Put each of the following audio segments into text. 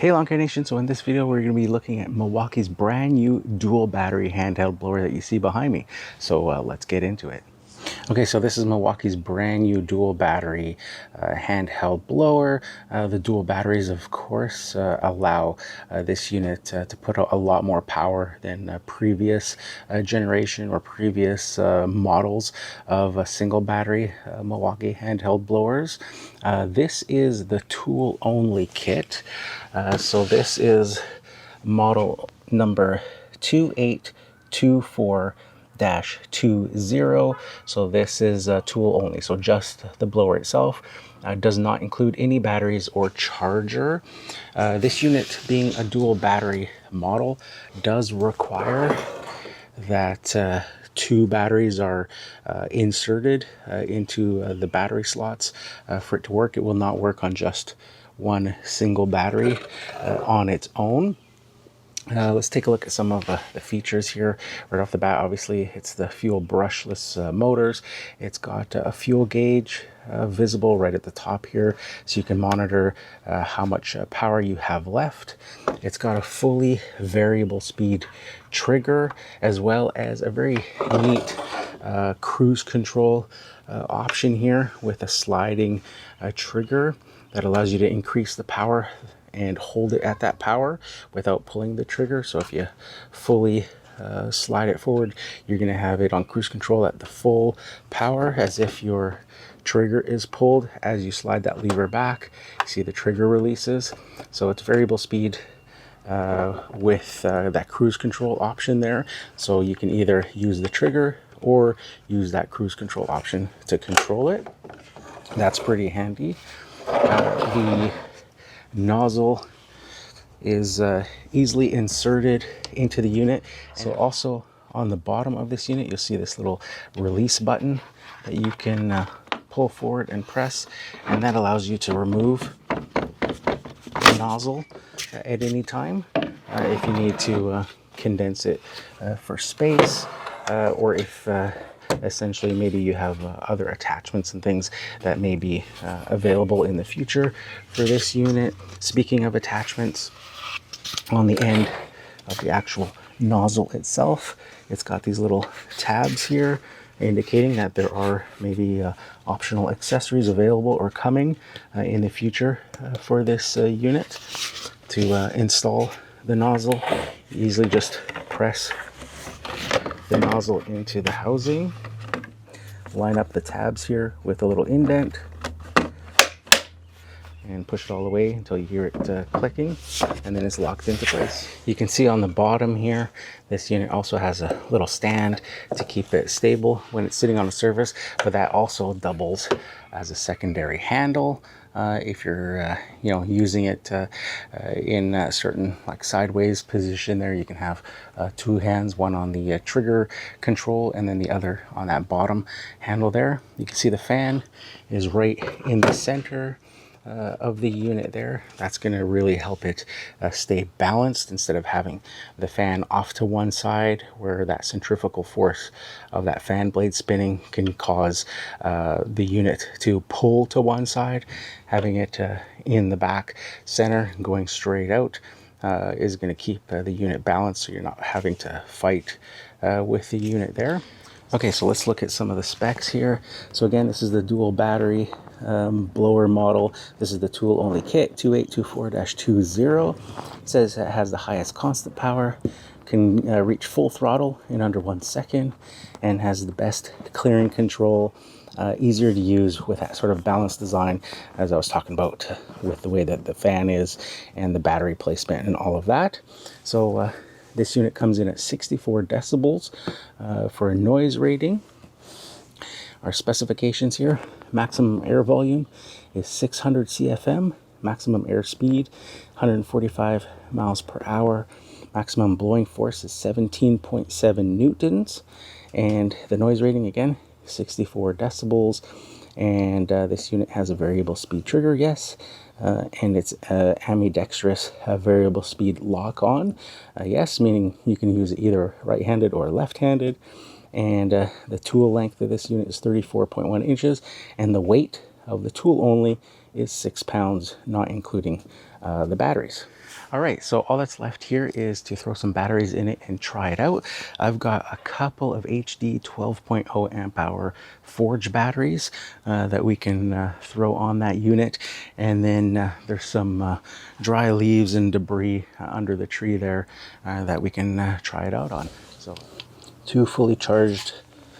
Hey Lawn Care Nation, so in this video we're going to be looking at Milwaukee's brand new dual battery handheld blower that you see behind me. So let's get into it. Okay, so this is Milwaukee's brand new dual battery handheld blower. The dual batteries, of course, allow this unit to put a lot more power than previous generation or previous models of single battery Milwaukee handheld blowers. This is the tool only kit. So this is model number 2824-20. So this is tool only, so just the blower itself. Does not include any batteries or charger. This unit, being a dual battery model, does require that two batteries are inserted into the battery slots for it to work. It will not work on just one single battery on its own. Let's take a look at some of the features here right off the bat. Obviously, it's the fuel brushless motors. It's got a fuel gauge visible right at the top here, so you can monitor how much power you have left. It's got a fully variable speed trigger, as well as a very neat cruise control option here with a sliding trigger that allows you to increase the power and hold it at that power without pulling the trigger. So if you fully slide it forward, you're going to have it on cruise control at the full power, as if your trigger is pulled. As you slide that lever back, you see the trigger releases. So it's variable speed with that cruise control option there. So you can either use the trigger or use that cruise control option to control it. That's pretty handy. The nozzle is easily inserted into the unit. So also on the bottom of this unit, you'll see this little release button that you can pull forward and press, and that allows you to remove the nozzle at any time if you need to condense it for space, or if essentially maybe you have other attachments and things that may be available in the future for this unit. Speaking of attachments, on the end of the actual nozzle itself, it's got these little tabs here indicating that there are maybe optional accessories available or coming in the future for this unit. To install the nozzle, you easily just press the nozzle into the housing, line up the tabs here with a little indent, and push it all the way until you hear it clicking, and then it's locked into place. You can see on the bottom here, this unit also has a little stand to keep it stable when it's sitting on a surface, but that also doubles as a secondary handle. If you're using it in a certain like sideways position there, you can have two hands, one on the trigger control and then the other on that bottom handle there. You can see the fan is right in the center of the unit there. That's going to really help it stay balanced, instead of having the fan off to one side, where that centrifugal force of that fan blade spinning can cause the unit to pull to one side. Having it in the back center going straight out is going to keep the unit balanced, so you're not having to fight with the unit there. Okay, so let's look at some of the specs here. So again, this is the dual battery blower model. This is the tool only kit, 2824-20. It says it has the highest constant power, can reach full throttle in under 1 second, and has the best clearing control. Easier to use with that sort of balanced design, as I was talking about, with the way that the fan is and the battery placement and all of that. So this unit comes in at 64 decibels for a noise rating. Our specifications here: maximum air volume is 600 CFM, maximum air speed 145 miles per hour, maximum blowing force is 17.7 newtons, and the noise rating again 64 decibels. And this unit has a variable speed trigger, yes, and it's ambidextrous variable speed lock on, yes, meaning you can use it either right-handed or left-handed. And the tool length of this unit is 34.1 inches, and the weight of the tool only is 6 pounds, not including the batteries. All right, so all that's left here is to throw some batteries in it and try it out. I've got a couple of HD 12.0 amp hour Forge batteries that we can throw on that unit. And then there's some dry leaves and debris under the tree there that we can try it out on. So 2 fully charged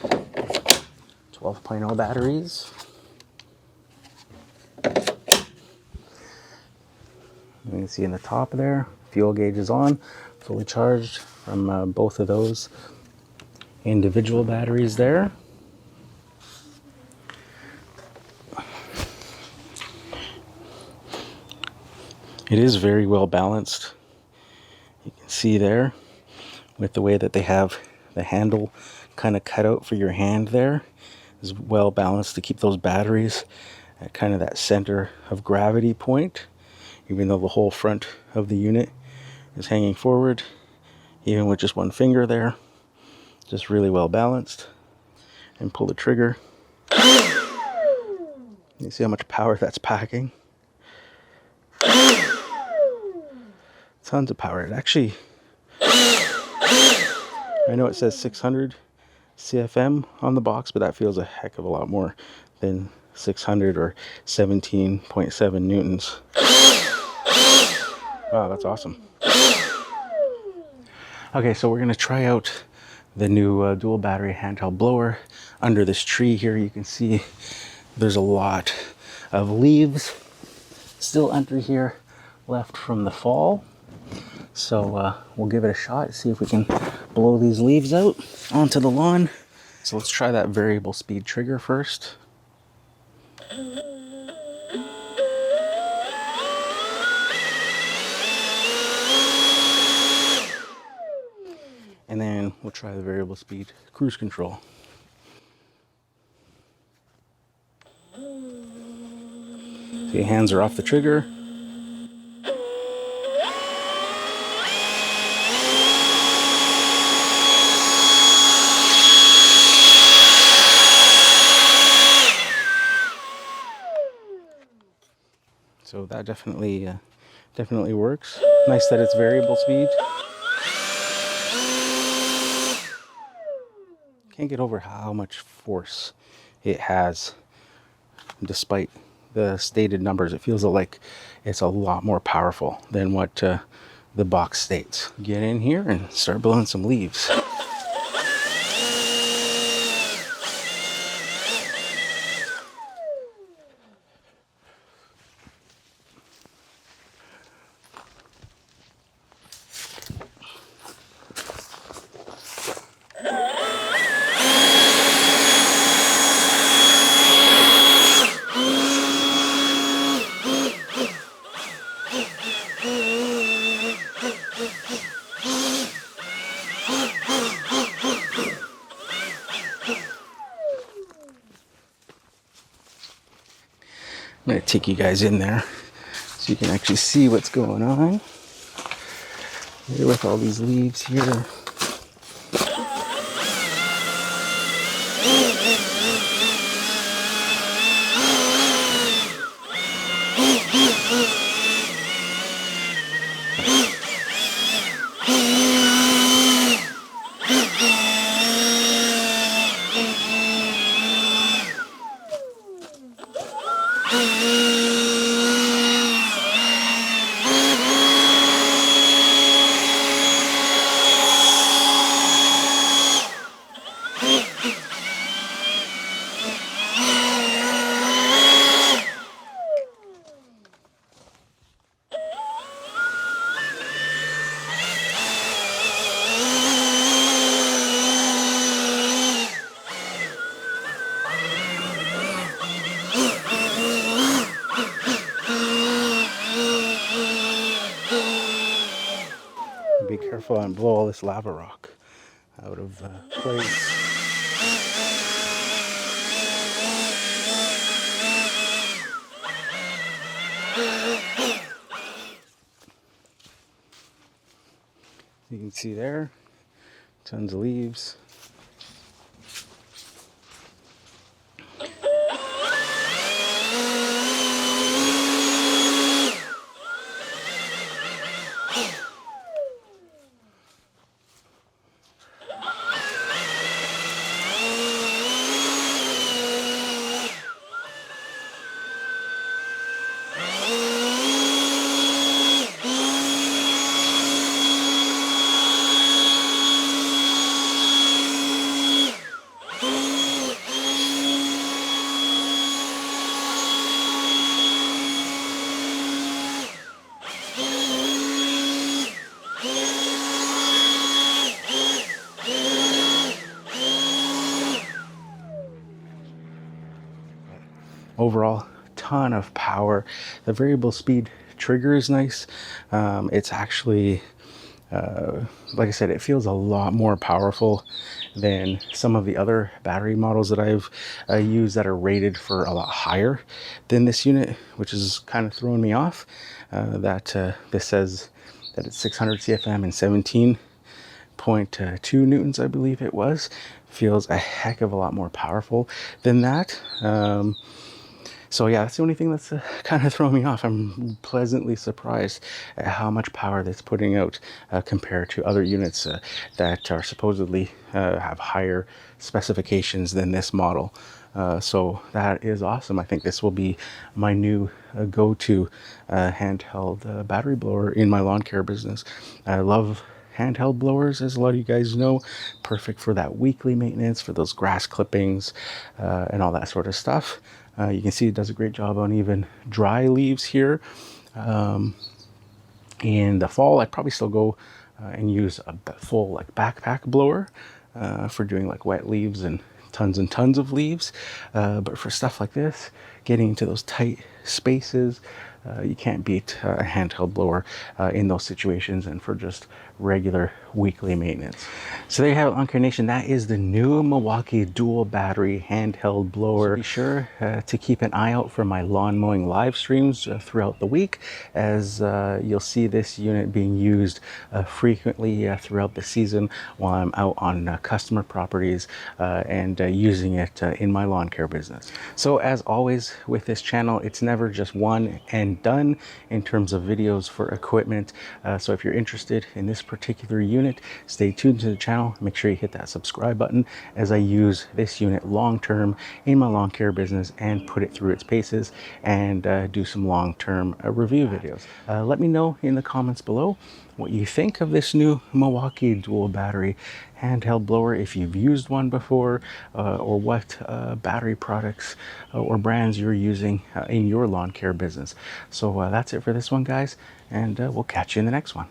12.0 batteries. You can see in the top there, fuel gauge is on, fully charged from both of those individual batteries there. It is very well balanced. You can see there with the way that they have the handle kind of cut out for your hand there. Is well balanced to keep those batteries at kind of that center of gravity point, even though the whole front of the unit is hanging forward, even with just one finger there. Just really well balanced. And pull the trigger. You see how much power that's packing? Tons of power. It actually, I know it says 600 CFM on the box, but that feels a heck of a lot more than 600 or 17.7 newtons. Wow, that's awesome. Okay, so we're going to try out the new dual battery handheld blower. Under this tree here, you can see there's a lot of leaves still under here left from the fall. So we'll give it a shot, see if we can blow these leaves out onto the lawn. So let's try that variable speed trigger first. And then we'll try the variable speed cruise control. So your hands are off the trigger. So that definitely works. Nice that it's variable speed. Can't get over how much force it has despite the stated numbers. It feels like it's a lot more powerful than what the box states. Get in here and start blowing some leaves. I'm going to take you guys in there so you can actually see what's going on here with all these leaves here. Be careful and blow all this lava rock out of place. You can see there, tons of leaves. overall, ton of power. The variable speed trigger is nice. It's actually, like I said, it feels a lot more powerful than some of the other battery models that I've used that are rated for a lot higher than this unit, which is kind of throwing me off. This says that it's 600 CFM and 17.2 newtons, I believe it was. Feels a heck of a lot more powerful than that. So yeah, that's the only thing that's kind of throwing me off. I'm pleasantly surprised at how much power that's putting out compared to other units that are supposedly have higher specifications than this model. So that is awesome. I think this will be my new go-to handheld battery blower in my lawn care business. I love handheld blowers, as a lot of you guys know. Perfect for that weekly maintenance, for those grass clippings and all that sort of stuff. You can see it does a great job on even dry leaves here. In the fall, I'd probably still go and use a full like backpack blower for doing like wet leaves and tons of leaves. But for stuff like this, getting into those tight spaces, you can't beat a handheld blower in those situations, and for just regular weekly maintenance. So there you have it, Lawn Care Nation. That is the new Milwaukee Dual Battery handheld blower. So be sure to keep an eye out for my lawn mowing live streams throughout the week, as you'll see this unit being used frequently throughout the season while I'm out on customer properties and using it in my lawn care business. So as always with this channel, it's never just one and done in terms of videos for equipment. So if you're interested in this particular unit, stay tuned to the channel. Make sure you hit that subscribe button, as I use this unit long term in my lawn care business and put it through its paces and do some long-term review videos. Let me know in the comments below what you think of this new Milwaukee Dual Battery handheld blower, if you've used one before, or what battery products or brands you're using in your lawn care business. So that's it for this one, guys, and we'll catch you in the next one.